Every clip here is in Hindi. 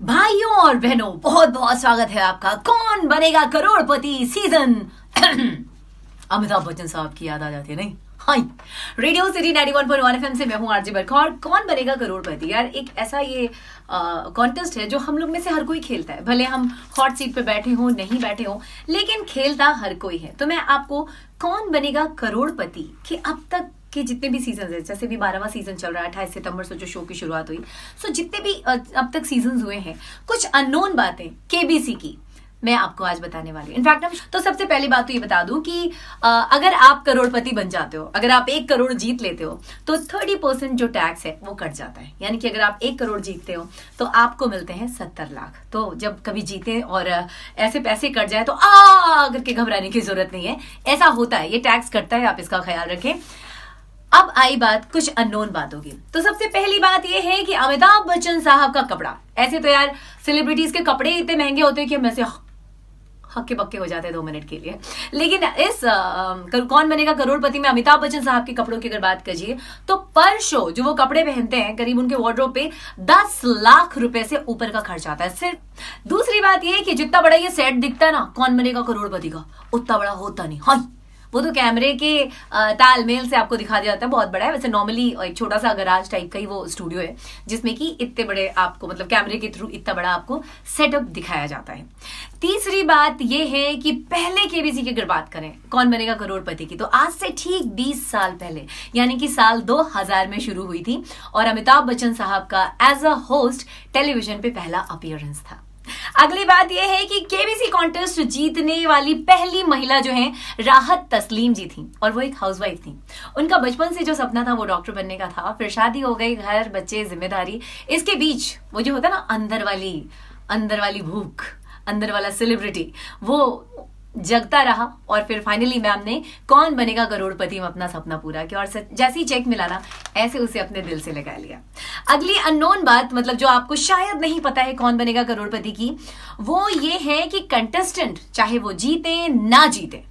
भाइयों और बहनों, बहुत बहुत स्वागत है आपका कौन बनेगा करोड़पति सीजन। अमिताभ बच्चन साहब की याद आ जाती है नहीं? हाँ, रेडियो सिटी 91.1 एफएम से मैं हूं आरजे बरखौर। कौन बनेगा करोड़पति यार एक ऐसा ये कॉन्टेस्ट है जो हम लोग में से हर कोई खेलता है, भले हम हॉट सीट पे बैठे हो नहीं बैठे हो, लेकिन खेलता हर कोई है। तो मैं आपको कौन बनेगा करोड़पति के अब तक के जितने भी सीजन है, जैसे भी 12वां सीजन चल रहा है, 28 सितंबर से जो शो की शुरुआत हुई, सो जितने भी अब तक सीजन हुए हैं, कुछ अननोन बातें केबीसी की मैं आपको आज बताने वाली हूँ। इनफैक्ट तो सबसे पहली बात तो ये बता दूं कि अगर आप करोड़पति बन जाते हो, अगर आप 1 करोड़ जीत लेते हो, तो 30% जो टैक्स है वो कट जाता है। यानी कि अगर आप 1 करोड़ जीतते हो तो आपको मिलते हैं 70 लाख। तो जब कभी जीते और ऐसे पैसे कट जाए तो करके घबराने की जरूरत नहीं है, ऐसा होता है, ये टैक्स कटता है, आप इसका ख्याल रखें। अब आई बात कुछ अननोन बातों की। तो सबसे पहली बात यह है कि अमिताभ बच्चन साहब का कपड़ा, ऐसे तो यार सेलिब्रिटीज के कपड़े इतने महंगे होते हैं कि हम ऐसे हक्के बक्के हो जाते हैं 2 मिनट के लिए, लेकिन इस कौन बनेगा करोड़पति में अमिताभ बच्चन साहब के कपड़ों की अगर बात करिए तो पर शो जो वो कपड़े पहनते हैं, करीब उनके वार्डरोब पे 10 लाख रुपए से ऊपर का खर्च आता है सिर्फ। दूसरी बात यह है कि जितना बड़ा ये सेट दिखता है ना कौन बनेगा करोड़पति का, उतना बड़ा होता नहीं। हाँ, वो तो कैमरे के तालमेल से आपको दिखा दिया जाता है, बहुत बड़ा है। वैसे नॉर्मली एक छोटा सा गराज टाइप का ही वो स्टूडियो है, जिसमें कि इतने बड़े आपको मतलब कैमरे के थ्रू इतना बड़ा आपको सेटअप दिखाया जाता है। तीसरी बात ये है कि पहले केबीसी की अगर बात करें कौन बनेगा करोड़पति की, तो आज से ठीक 20 साल पहले यानी कि साल 2000 में शुरू हुई थी और अमिताभ बच्चन साहब का एज अ होस्ट टेलीविजन पे पहला अपीयरेंस था। अगली बात यह है कि केबीसी कॉन्टेस्ट जीतने वाली पहली महिला जो है राहत तस्लीम जी थी, और वो एक हाउसवाइफ थी। उनका बचपन से जो सपना था वो डॉक्टर बनने का था, फिर शादी हो गई, घर बच्चे जिम्मेदारी, इसके बीच वो जो होता ना अंदर वाली भूख, अंदर वाला सेलिब्रिटी, वो जगता रहा और फिर फाइनली मैम ने कौन बनेगा करोड़पति में अपना सपना पूरा किया और जैसे ही चेक मिला ना ऐसे उसे अपने दिल से लगा लिया। अगली अननोन बात, मतलब जो आपको शायद नहीं पता है कौन बनेगा करोड़पति की, वो ये है कि कंटेस्टेंट चाहे वो जीते ना जीते,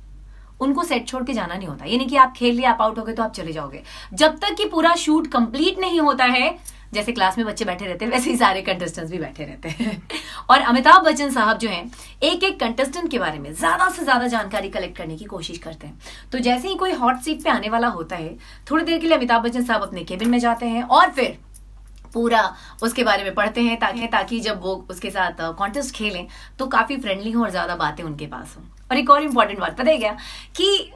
उनको सेट छोड़ के जाना नहीं होता। यानी कि आप खेल लिए, आप आउट हो गए तो आप चले जाओगे, जब तक कि पूरा शूट कंप्लीट नहीं होता है। जैसे क्लास में बच्चे बैठे रहते हैं वैसे ही सारे कंटेस्टेंट्स भी बैठे रहते हैं। और अमिताभ बच्चन साहब जो हैं एक एक कंटेस्टेंट के बारे में ज्यादा से ज्यादा जानकारी कलेक्ट करने की कोशिश करते हैं। तो जैसे ही कोई हॉट सीट पे आने वाला होता है, थोड़ी देर के लिए अमिताभ बच्चन साहब अपने केबिन में जाते हैं और फिर पूरा उसके बारे में पढ़ते हैं ताकि जब वो उसके साथ कॉन्टेस्ट खेलें तो काफी फ्रेंडली हो और ज्यादा बातें उनके पास हो। और एक और इम्पॉर्टेंट बात पता है क्या, कि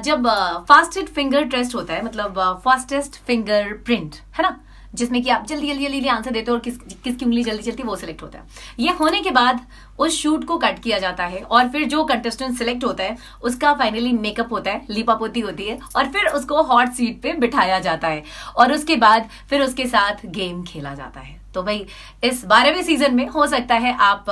जब फास्टेस्ट फिंगर टेस्ट होता है, मतलब फास्टेस्ट फिंगर प्रिंट है ना, जिसमें कि आप जल्दी आंसर देते हो और किसकी उंगली जल्दी चलती है वो सिलेक्ट होता है। ये होने के बाद उस शूट को कट किया जाता है और फिर जो कंटेस्टेंट सिलेक्ट होता है उसका फाइनली मेकअप होता है, लिपापोती होती है और फिर उसको हॉट सीट पे बिठाया जाता है और उसके बाद फिर उसके साथ गेम खेला जाता है। तो भाई इस 12वें सीजन में हो सकता है आप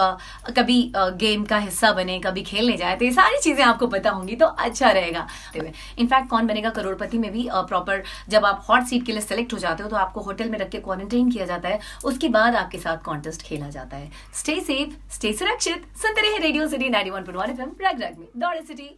कभी गेम का हिस्सा बने, कभी खेलने जाए, तो ये सारी चीजें आपको पता होंगी तो अच्छा रहेगा। इनफैक्ट कौन बनेगा करोड़पति में भी प्रॉपर जब आप हॉट सीट के लिए सेलेक्ट हो जाते हो तो आपको होटल में रख के क्वारंटाइन किया जाता है, उसके बाद आपके साथ कॉन्टेस्ट खेला जाता है। स्टे सेफ, स्टे सुरक्षित, सुनते रहे रेडियो सिटी 91.1 एफएम, रग रग में दौड़े सिटी।